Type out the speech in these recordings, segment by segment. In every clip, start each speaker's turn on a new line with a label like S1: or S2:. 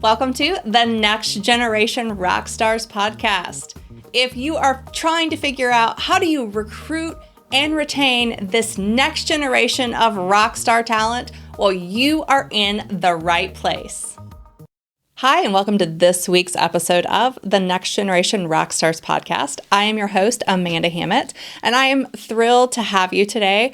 S1: Welcome to the Next Generation Rockstars podcast. If you are trying to figure out how do you recruit and retain this next generation of rockstar talent, well, you are in the right place. Hi, and welcome to this week's episode of the Next Generation Rockstars podcast. I am your host, Amanda Hammett, and I am thrilled to have you today.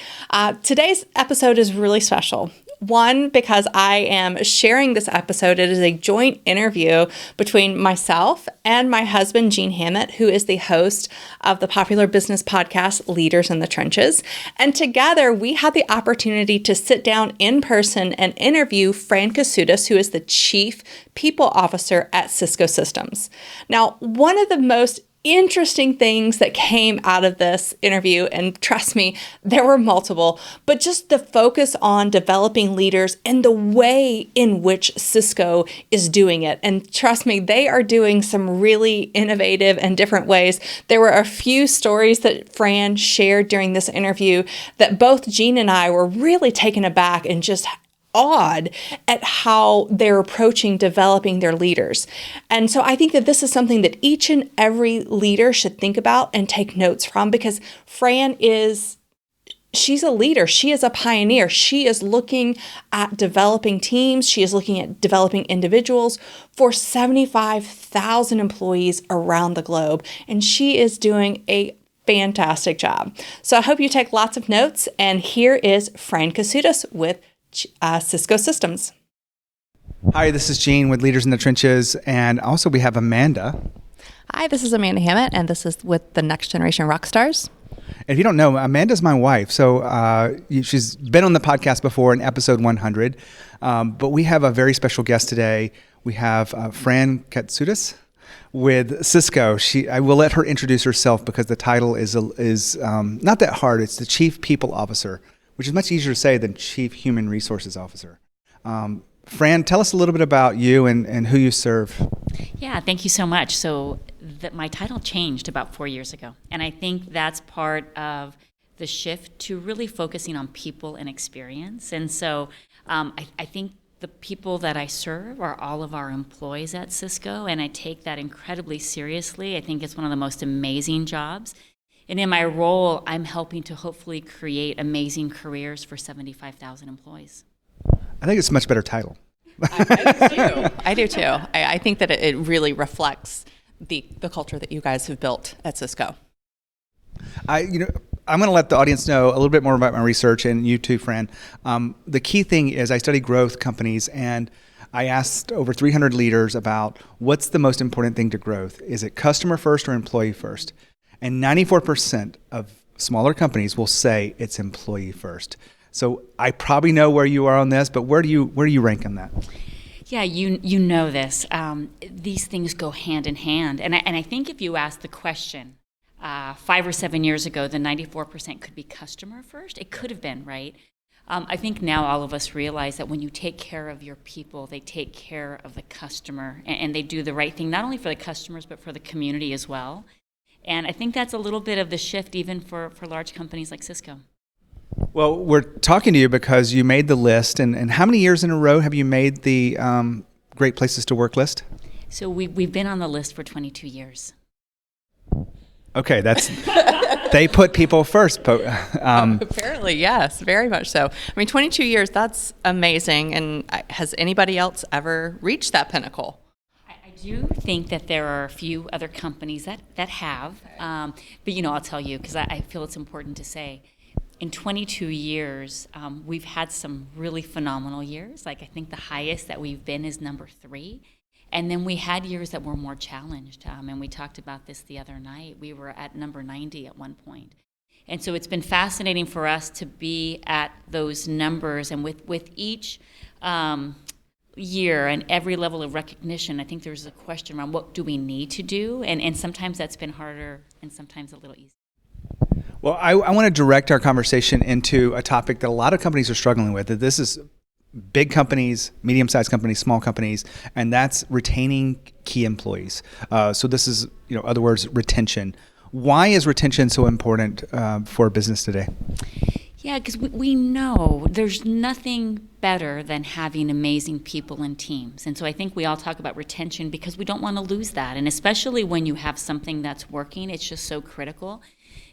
S1: Today's episode is really special. One, because I am sharing this episode. It is a joint interview between myself and my husband, Gene Hammett, who is the host of the popular business podcast, Leaders in the Trenches. And together, we had the opportunity to sit down in person and interview Fran Katsoudas, who is the Chief People Officer at Cisco Systems. Now, one of the most interesting things that came out of this interview, and trust me, there were multiple, but just the focus on developing leaders and the way in which Cisco is doing it. And trust me, they are doing some really innovative and different ways. There were a few stories that Fran shared during this interview that both Gene and I were really taken aback and just awed at how they're approaching developing their leaders. And so I think that this is something that each and every leader should think about and take notes from, because Fran she's a leader. She is a pioneer. She is looking at developing teams. She is looking at developing individuals for 75,000 employees around the globe. And she is doing a fantastic job. So I hope you take lots of notes. And here is Fran Katsoudas with Cisco Systems.
S2: Hi, this is Gene with Leaders in the Trenches, and also we have Amanda.
S1: Hi, this is Amanda Hammett, and this is with the Next Generation Rockstars.
S2: And if you don't know, Amanda's my wife, so she's been on the podcast before in episode 100, but we have a very special guest today. We have Fran Katsoudas with Cisco. I will let her introduce herself because the title is not that hard. It's the Chief People Officer, which is much easier to say than Chief Human Resources Officer. Fran, tell us a little bit about you and who you serve.
S3: Yeah, thank you so much. So my title changed about 4 years ago, and I think that's part of the shift to really focusing on people and experience. And so I think the people that I serve are all of our employees at Cisco, and I take that incredibly seriously. I think it's one of the most amazing jobs. And in my role, I'm helping to hopefully create amazing careers for 75,000 employees.
S2: I think it's a much better title.
S1: I do too. I think that it really reflects the culture that you guys have built at Cisco.
S2: I'm going to let the audience know a little bit more about my research, and you too, Fran. The key thing is I study growth companies, and I asked over 300 leaders about what's the most important thing to growth. Is it customer first or employee first? And 94% of smaller companies will say it's employee first. So I probably know where you are on this, but where do you rank on that?
S3: Yeah, you know this. These things go hand in hand. And I think if you ask the question 5 or 7 years ago, the 94% could be customer first. It could have been, right? I think now all of us realize that when you take care of your people, they take care of the customer, and they do the right thing, not only for the customers, but for the community as well. And I think that's a little bit of the shift even for large companies like Cisco.
S2: Well, we're talking to you because you made the list. And how many years in a row have you made the Great Places to Work list?
S3: So we've been on the list for 22 years.
S2: Okay, they put people first.
S1: Apparently, yes, very much so. I mean, 22 years, that's amazing. And has anybody else ever reached that pinnacle?
S3: I do think that there are a few other companies that have, but I'll tell you, because I feel it's important to say, in 22 years, we've had some really phenomenal years. Like, I think the highest that we've been is number 3. And then we had years that were more challenged, and we talked about this the other night. We were at number 90 at one point. And so it's been fascinating for us to be at those numbers, and with each year and every level of recognition, I think there's a question around what do we need to do, and sometimes that's been harder and sometimes a little easier.
S2: Well, I want to direct our conversation into a topic that a lot of companies are struggling with. This is big companies, medium-sized companies, small companies, and that's retaining key employees. So this is, other words, retention. Why is retention so important for a business today?
S3: Yeah, because we know there's nothing better than having amazing people and teams. And so I think we all talk about retention because we don't want to lose that. And especially when you have something that's working, it's just so critical.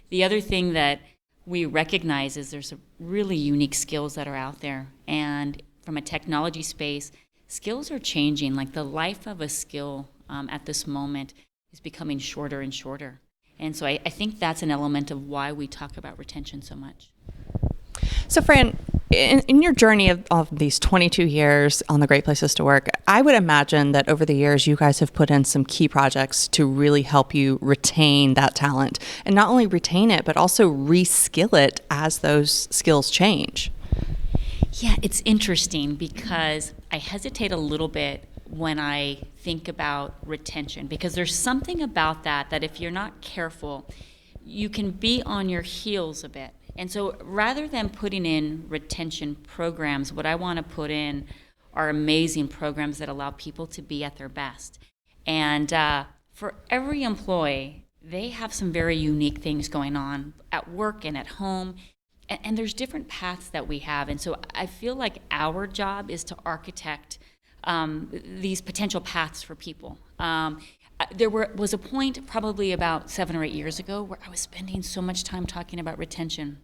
S3: The other thing that we recognize is there's really unique skills that are out there. And from a technology space, skills are changing. Like the life of a skill at this moment is becoming shorter and shorter. And so I think that's an element of why we talk about retention so much.
S1: So, Fran, in your journey of these 22 years on the Great Places to Work, I would imagine that over the years you guys have put in some key projects to really help you retain that talent. And not only retain it, but also reskill it as those skills change.
S3: Yeah, it's interesting because I hesitate a little bit when I think about retention, because there's something about that if you're not careful, you can be on your heels a bit. And so rather than putting in retention programs, what I want to put in are amazing programs that allow people to be at their best. And for every employee, they have some very unique things going on at work and at home. And there's different paths that we have. And so I feel like our job is to architect these potential paths for people. There was a point probably about 7 or 8 years ago where I was spending so much time talking about retention,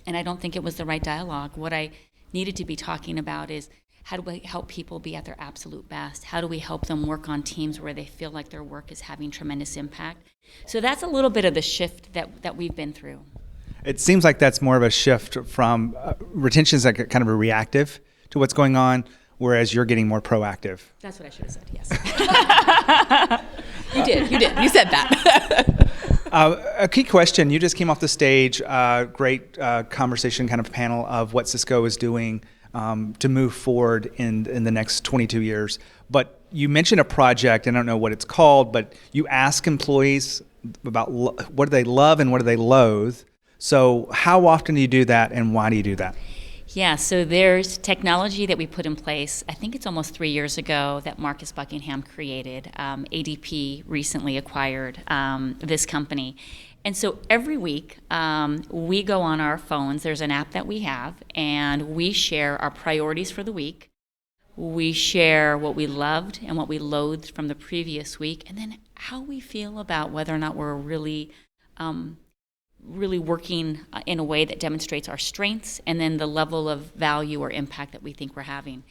S3: and I don't think it was the right dialogue. What I needed to be talking about is how do we help people be at their absolute best? How do we help them work on teams where they feel like their work is having tremendous impact? So that's a little bit of the shift that we've been through.
S2: It seems like that's more of a shift from retention is like kind of a reactive to what's going on, whereas you're getting more proactive.
S3: That's what I should have said, yes.
S1: You did. You said that.
S2: A key question, you just came off the stage, great conversation kind of panel of what Cisco is doing to move forward in the next 22 years. But you mentioned a project, and I don't know what it's called, but you ask employees about what do they love and what do they loathe. So how often do you do that, and why do you do that?
S3: Yeah, so there's technology that we put in place, I think it's almost 3 years ago, that Marcus Buckingham created. ADP recently acquired this company. And so every week we go on our phones, there's an app that we have, and we share our priorities for the week. We share what we loved and what we loathed from the previous week, and then how we feel about whether or not we're really working in a way that demonstrates our strengths, and then the level of value or impact that we think we're having.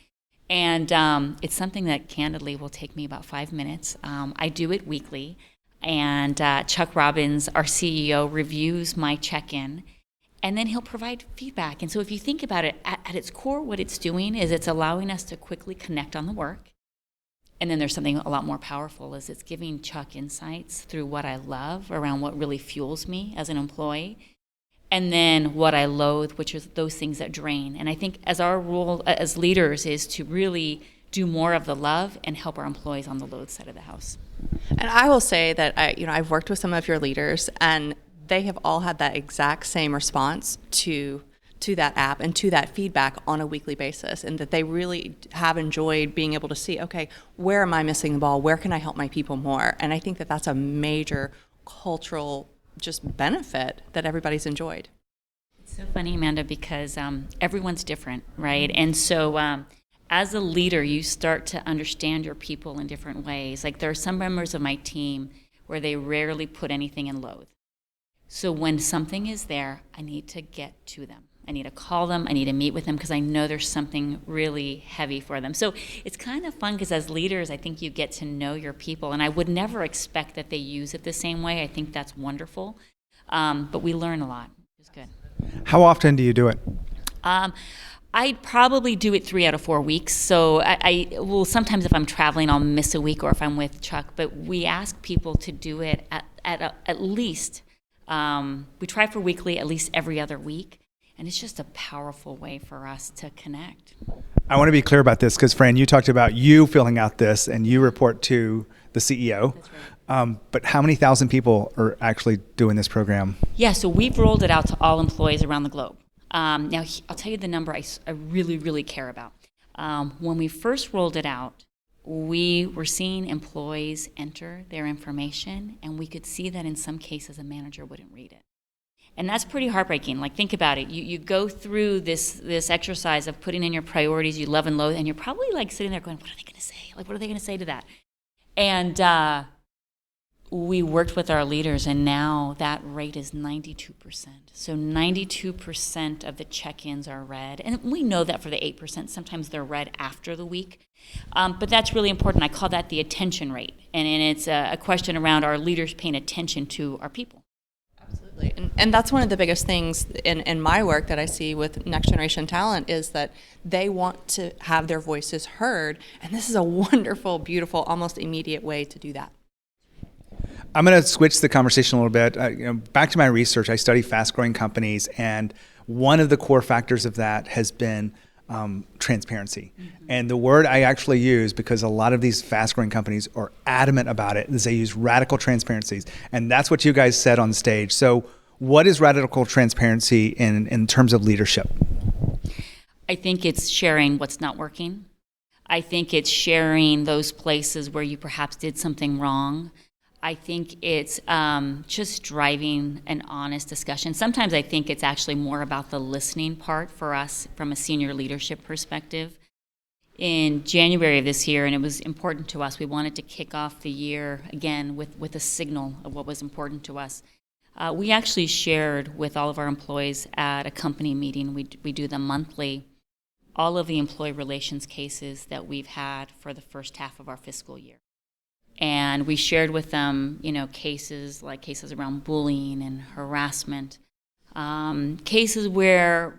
S3: And it's something that candidly will take me about 5 minutes. I do it weekly, and Chuck Robbins, our CEO, reviews my check-in, and then he'll provide feedback. And so if you think about it, at its core, what it's doing is it's allowing us to quickly connect on the work. And then there's something a lot more powerful, is it's giving Chuck insights through what I love around what really fuels me as an employee, and then what I loathe, which is those things that drain. And I think as our role as leaders is to really do more of the love and help our employees on the loathe side of the house.
S1: And I will say that I've worked with some of your leaders, and they have all had that exact same response to that app and to that feedback on a weekly basis, and that they really have enjoyed being able to see, okay, where am I missing the ball? Where can I help my people more? And I think that that's a major cultural just benefit that everybody's enjoyed.
S3: It's so funny, Amanda, because everyone's different, right? And so as a leader, you start to understand your people in different ways. Like there are some members of my team where they rarely put anything in loathe. So when something is there, I need to get to them. I need to call them, I need to meet with them, because I know there's something really heavy for them. So it's kind of fun, because as leaders, I think you get to know your people, and I would never expect that they use it the same way. I think that's wonderful, but we learn a lot, which is good.
S2: How often do you do it?
S3: I probably do it 3 out of 4 weeks. So I will sometimes, if I'm traveling, I'll miss a week, or if I'm with Chuck, but we ask people to do it at least, we try for weekly, at least every other week. And it's just a powerful way for us to connect.
S2: I want to be clear about this, because Fran, you talked about you filling out this and you report to the CEO.
S3: That's right.
S2: But how many thousand people are actually doing this program?
S3: Yeah, so we've rolled it out to all employees around the globe. Now, I'll tell you the number I really, really care about. When we first rolled it out, we were seeing employees enter their information, and we could see that in some cases a manager wouldn't read it. And that's pretty heartbreaking. Like, think about it. You go through this exercise of putting in your priorities you love and loathe, and you're probably like sitting there going, what are they going to say? Like, what are they going to say to that? And we worked with our leaders, and now that rate is 92%. So 92% of the check-ins are read. And we know that for the 8%, sometimes they're read after the week. But that's really important. I call that the attention rate. And it's a question around our leaders paying attention to our people.
S1: Absolutely. And that's one of the biggest things in my work that I see with next generation talent is that they want to have their voices heard. And this is a wonderful, beautiful, almost immediate way to do that.
S2: I'm going to switch the conversation a little bit. Back to my research, I study fast-growing companies, and one of the core factors of that has been transparency. Mm-hmm. And the word I actually use, because a lot of these fast-growing companies are adamant about it, is they use radical transparencies. And that's what you guys said on stage. So what is radical transparency in terms of leadership?
S3: I think it's sharing what's not working. I think it's sharing those places where you perhaps did something wrong. I think it's just driving an honest discussion. Sometimes I think it's actually more about the listening part for us from a senior leadership perspective. In January of this year, and it was important to us, we wanted to kick off the year again with a signal of what was important to us. We actually shared with all of our employees at a company meeting, we do them monthly, all of the employee relations cases that we've had for the first half of our fiscal year. And we shared with them, cases around bullying and harassment, cases where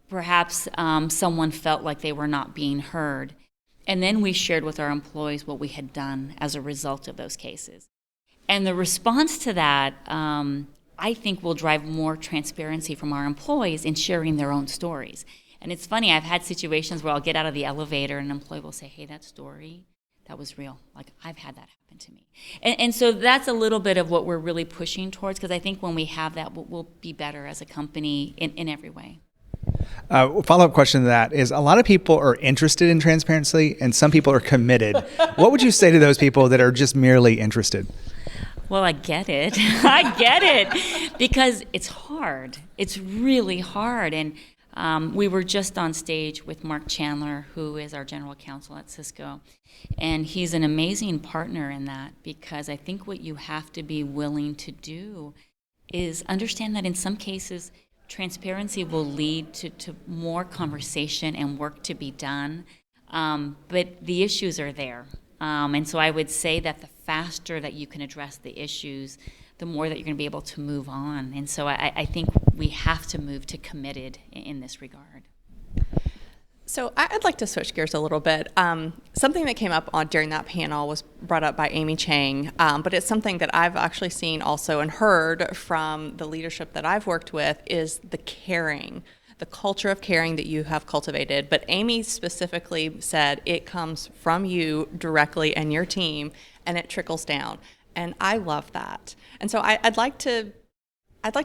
S3: perhaps someone felt like they were not being heard. And then we shared with our employees what we had done as a result of those cases. And the response to that, I think, will drive more transparency from our employees in sharing their own stories. And it's funny, I've had situations where I'll get out of the elevator and an employee will say, hey, that story, that was real. Like, I've had that happen to me. And so that's a little bit of what we're really pushing towards, because I think when we have that, we'll be better as a company in every way.
S2: Follow-up question to that is, a lot of people are interested in transparency and some people are committed. What would you say to those people that are just merely interested?
S3: Well, I get it. I get it. Because it's hard. It's really hard. And we were just on stage with Mark Chandler, who is our general counsel at Cisco. And he's an amazing partner in that, because I think what you have to be willing to do is understand that in some cases, transparency will lead to more conversation and work to be done. But the issues are there. And so I would say that the faster that you can address the issues, the more that you're going to be able to move on. And so I think we have to move to committed in this regard.
S1: So I'd like to switch gears a little bit. Something that came up during that panel was brought up by Amy Chang, but it's something that I've actually seen also and heard from the leadership that I've worked with is the caring, the culture of caring that you have cultivated. But Amy specifically said it comes from you directly and your team, and it trickles down. And I love that. And so I'd like to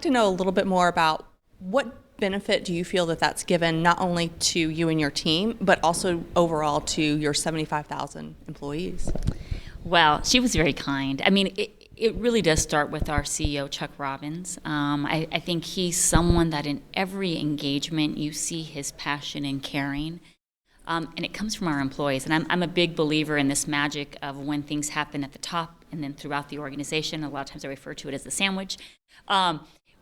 S1: know a little bit more about what benefit do you feel that that's given not only to you and your team, but also overall to your 75,000 employees?
S3: Well, she was very kind. I mean, it really does start with our CEO, Chuck Robbins. I think he's someone that in every engagement you see his passion and caring. And it comes from our employees. And I'm a big believer in this magic of when things happen at the top and then throughout the organization. A lot of times I refer to it as the sandwich.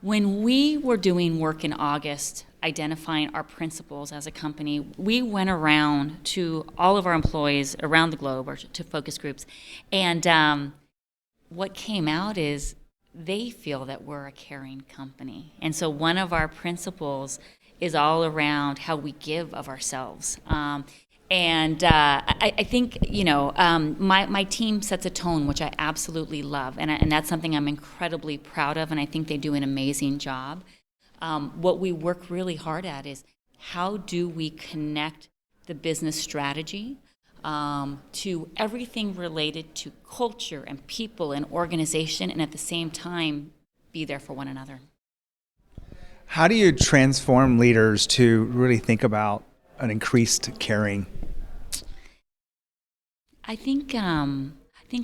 S3: When we were doing work in August, identifying our principles as a company, we went around to all of our employees around the globe, or to focus groups, and what came out is they feel that we're a caring company. And so one of our principles is all around how we give of ourselves. I think, my team sets a tone, which I absolutely love, and that's something I'm incredibly proud of, and I think they do an amazing job. What we work really hard at is how do we connect the business strategy to everything related to culture and people and organization, and at the same time be there for one another.
S2: How do you transform leaders to really think about an increased caring? I
S3: think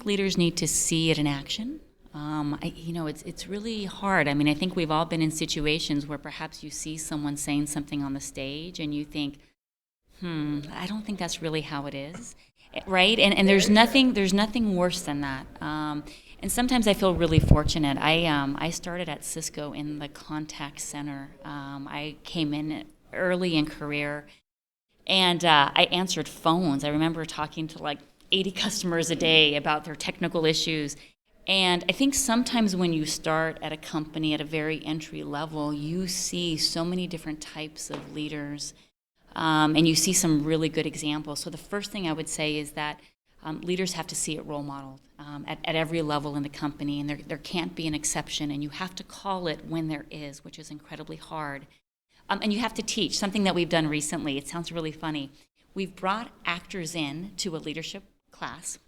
S3: leaders need to see it in action. It's really hard. I mean, I think we've all been in situations where perhaps you see someone saying something on the stage and you think, I don't think that's really how it is, right? And there's nothing worse than that. And sometimes I feel really fortunate. I started at Cisco in the contact center. I came in early in career, and I answered phones. I remember talking to like 80 customers a day about their technical issues. And I think sometimes when you start at a company at a very entry level, you see so many different types of leaders, and you see some really good examples. So the first thing I would say is that leaders have to see it role modeled at every level in the company, and there can't be an exception, and you have to call it when there is, which is incredibly hard. And you have to teach, something that we've done recently. It sounds really funny. We've brought actors in to a leadership class,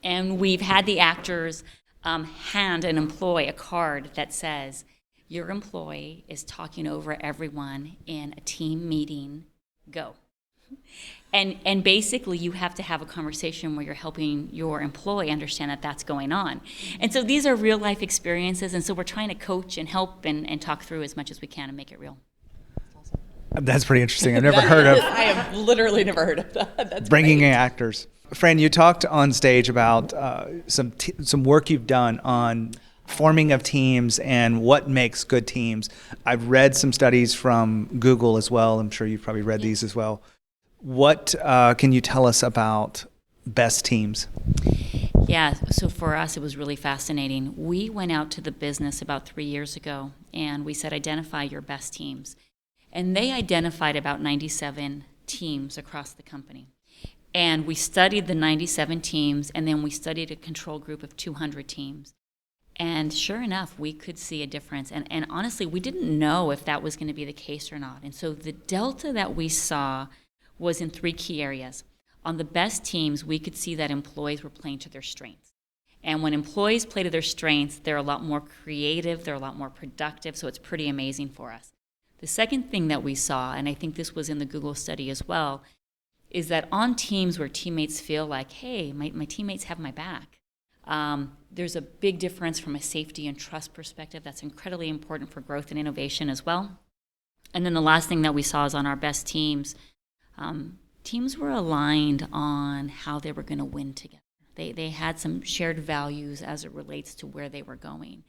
S3: and we've had the actors hand an employee a card that says, your employee is talking over everyone in a team meeting, go. And basically you have to have a conversation where you're helping your employee understand that that's going on. And so these are real life experiences, and so we're trying to coach and help and talk through as much as we can and make it real.
S2: That's pretty interesting. I've never heard of.
S1: I have literally never heard of that. That's
S2: bringing
S1: great.
S2: in actors. Fran, you talked on stage about some work you've done on forming of teams and what makes good teams. I've read some studies from Google as well. I'm sure you've probably read these as well. What can you tell us about best teams?
S3: Yeah, so for us, it was really fascinating. We went out to the business about 3 years ago, and we said, identify your best teams. And they identified about 97 teams across the company. And we studied the 97 teams, and then we studied a control group of 200 teams. And sure enough, we could see a difference. And honestly, we didn't know if that was going to be the case or not. And so the delta that we saw was in 3 key areas. On the best teams, we could see that employees were playing to their strengths. And when employees play to their strengths, they're a lot more creative, they're a lot more productive, so it's pretty amazing for us. The second thing that we saw, and I think this was in the Google study as well, is that on teams where teammates feel like, hey, my teammates have my back, there's a big difference from a safety and trust perspective. That's incredibly important for growth and innovation as well. And then the last thing that we saw is on our best teams, teams were aligned on how they were going to win together. They had some shared values as it relates to where they were going.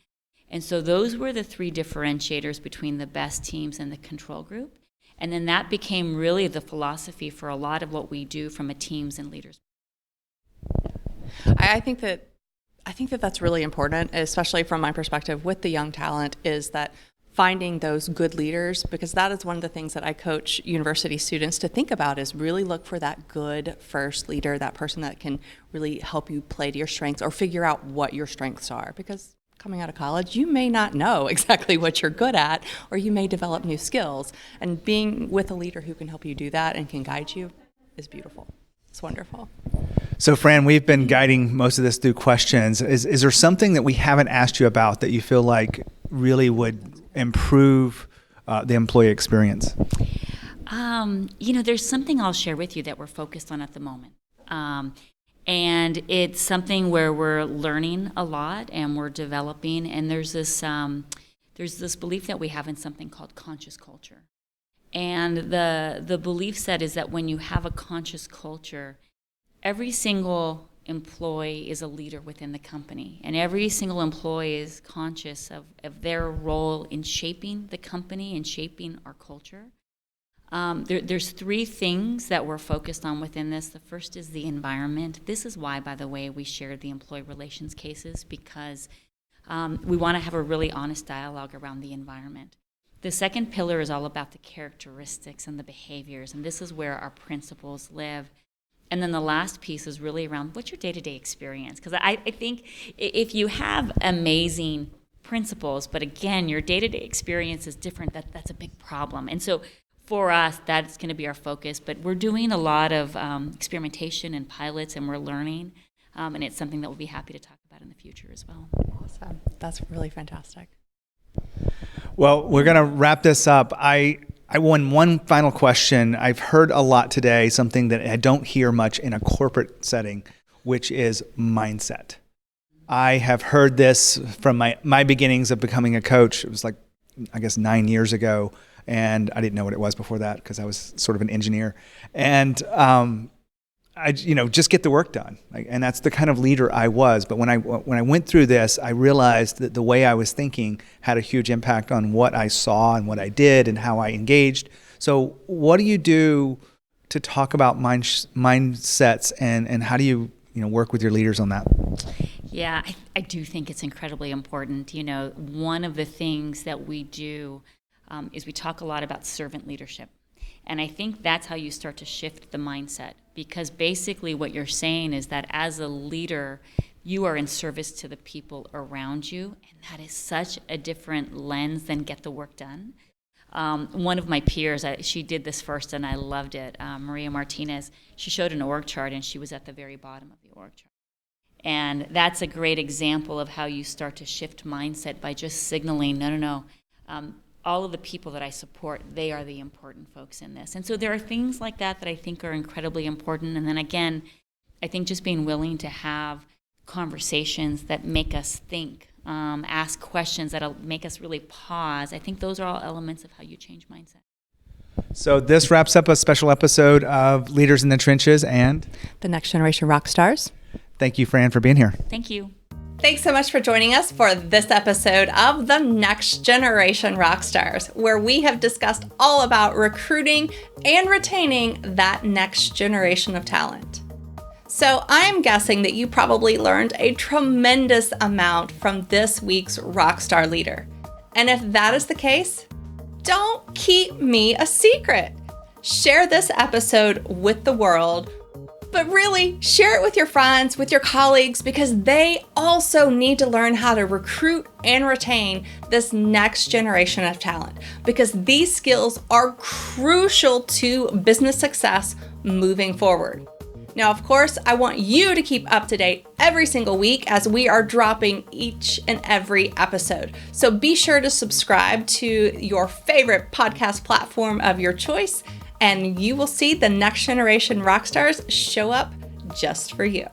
S3: And so those were the 3 differentiators between the best teams and the control group. And then that became really the philosophy for a lot of what we do from a teams and leaders.
S1: I think that that's really important, especially from my perspective with the young talent, is that finding those good leaders, because that is one of the things that I coach university students to think about, is really look for that good first leader, that person that can really help you play to your strengths or figure out what your strengths are. Because coming out of college, you may not know exactly what you're good at, or you may develop new skills. And being with a leader who can help you do that and can guide you is beautiful. It's wonderful.
S2: So, Fran, we've been guiding most of this through questions. Is there something that we haven't asked you about that you feel like really would improve the employee experience?
S3: There's something I'll share with you that we're focused on at the moment. And it's something where we're learning a lot and we're developing. And there's this belief that we have in something called conscious culture. And the belief set is that when you have a conscious culture, every single employee is a leader within the company. And every single employee is conscious of their role in shaping the company and shaping our culture. There's 3 things that we're focused on within this. The first is the environment. This is why, by the way, we shared the employee relations cases, because we want to have a really honest dialogue around the environment. The second pillar is all about the characteristics and the behaviors, and this is where our principles live. And then the last piece is really around what's your day-to-day experience? Because I think if you have amazing principles, but again, your day-to-day experience is different, that's a big problem. And so for us, that's going to be our focus. But we're doing a lot of experimentation and pilots, and we're learning. And it's something that we'll be happy to talk about in the future as well.
S1: Awesome. That's really fantastic.
S2: Well, we're going to wrap this up. I want one final question. I've heard a lot today, something that I don't hear much in a corporate setting, which is mindset. I have heard this from my beginnings of becoming a coach. It was like, I guess, 9 years ago. And I didn't know what it was before that because I was sort of an engineer. And just get the work done. And that's the kind of leader I was. But when I went through this, I realized that the way I was thinking had a huge impact on what I saw and what I did and how I engaged. So what do you do to talk about mindsets and how do you work with your leaders on that?
S3: Yeah, I do think it's incredibly important. One of the things that we do is we talk a lot about servant leadership. And I think that's how you start to shift the mindset, because basically what you're saying is that as a leader, you are in service to the people around you, and that is such a different lens than get the work done. One of my peers, she did this first, and I loved it, Maria Martinez. She showed an org chart, and she was at the very bottom of the org chart. And that's a great example of how you start to shift mindset by just signaling, no. All of the people that I support, they are the important folks in this. And so there are things like that I think are incredibly important. And then again, I think just being willing to have conversations that make us think, ask questions that'll make us really pause. I think those are all elements of how you change mindset.
S2: So this wraps up a special episode of Leaders in the Trenches and
S1: The Next Generation Rock Stars.
S2: Thank you, Fran, for being here.
S3: Thank you.
S1: Thanks so much for joining us for this episode of The Next Generation Rockstars, where we have discussed all about recruiting and retaining that next generation of talent. So I'm guessing that you probably learned a tremendous amount from this week's Rockstar leader. And if that is the case, don't keep me a secret. Share this episode with the world. But really, share it with your friends, with your colleagues, because they also need to learn how to recruit and retain this next generation of talent, because these skills are crucial to business success moving forward. Now, of course, I want you to keep up to date every single week as we are dropping each and every episode. So be sure to subscribe to your favorite podcast platform of your choice, and you will see the Next Generation Rockstars show up just for you.